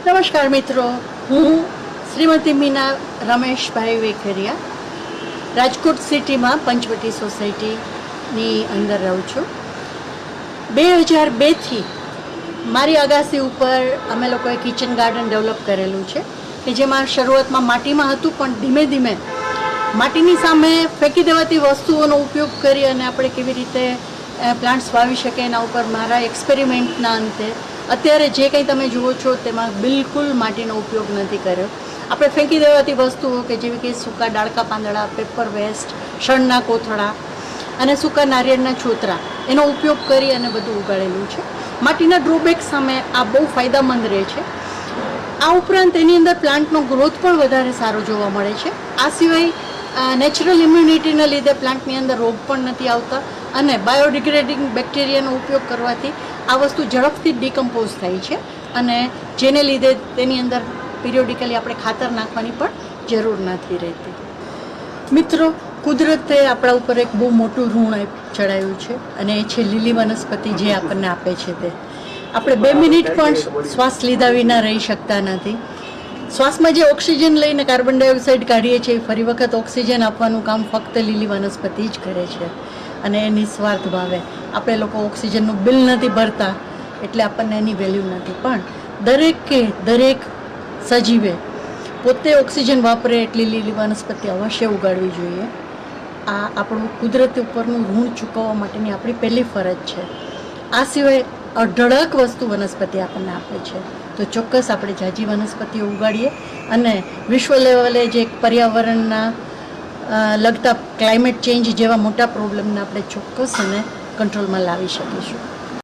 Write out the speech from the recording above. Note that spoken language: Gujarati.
નમસ્કાર મિત્રો, હું શ્રીમતી મીના રમેશભાઈ વેખરિયા રાજકોટ સિટીમાં પંચવટી સોસાયટીની અંદર રહું છું. 2002થી મારી અગાસી ઉપર અમે લોકોએ કિચન ગાર્ડન ડેવલપ કરેલું છે કે જેમાં શરૂઆતમાં માટીમાં હતું, પણ ધીમે ધીમે માટીની સામે ફેંકી દેવાતી વસ્તુઓનો ઉપયોગ કરી અને આપણે કેવી રીતે પ્લાન્ટ્સ વાવી શકીએ એના ઉપર મારા એક્સપેરિમેન્ટના અંતે અત્યારે જે કંઈ તમે જુઓ છો તેમાં બિલકુલ માટીનો ઉપયોગ નથી કર્યો. આપણે ફેંકી દેવાતી વસ્તુઓ કે જેવી કે સૂકા ડાળકા પાંદડા, પેપર વેસ્ટ, શણના કોથળા અને સૂકા નારિયેળના છોતરા એનો ઉપયોગ કરી અને બધું ઉગાડેલું છે. માટીના ડ્રોબેક સામે આ બહુ ફાયદામંદ રહે છે. આ ઉપરાંત એની અંદર પ્લાન્ટનો ગ્રોથ પણ વધારે સારો જોવા મળે છે. આ સિવાય નેચરલ ઇમ્યુનિટીના લીધે પ્લાન્ટની અંદર રોગ પણ નથી આવતા અને બાયોડિગ્રેડિંગ બેક્ટેરિયાનો ઉપયોગ કરવાથી આ વસ્તુ ઝડપથી ડિકમ્પોઝ થાય છે અને જેને લીધે તેની અંદર પિરિયોડિકલી આપણે ખાતર નાખવાની પણ જરૂર નથી રહેતી. મિત્રો, કુદરતે આપણા ઉપર એક બહુ મોટું ઋણ ચડાવ્યું છે અને એ છે લીલી વનસ્પતિ જે આપણને આપે છે તે. આપણે 2 મિનિટ પણ શ્વાસ લીધા વિના રહી શકતા નથી. શ્વાસમાં જે ઓક્સિજન લઈને કાર્બન ડાયોક્સાઇડ કાઢીએ છીએ ફરી વખત ઓક્સિજન આપવાનું કામ ફક્ત લીલી વનસ્પતિ જ કરે છે અને એ નિસ્વાર્થ ભાવે. આપણે લોકો ઓક્સિજનનું બિલ નથી ભરતા એટલે આપણને એની વેલ્યુ નથી, પણ દરેક સજીવે પોતે ઓક્સિજન વાપરે એટલી લીલી વનસ્પતિ અવશ્ય ઉગાડવી જોઈએ. આ આપણું કુદરત ઉપરનું ઋણ ચૂકવવા માટેની આપણી પહેલી ફરજ છે. આ સિવાય અઢળક વસ્તુ વનસ્પતિ આપણને આપે છે, તો ચોક્કસ આપણે જાજી વનસ્પતિઓ ઉગાડીએ અને વિશ્વ લેવલે જે પર્યાવરણના લગતા ક્લાઇમેટ ચેન્જ જેવા મોટા પ્રોબ્લેમને આપણે ચોક્કસ અને કંટ્રોલમાં લાવી શકીશું.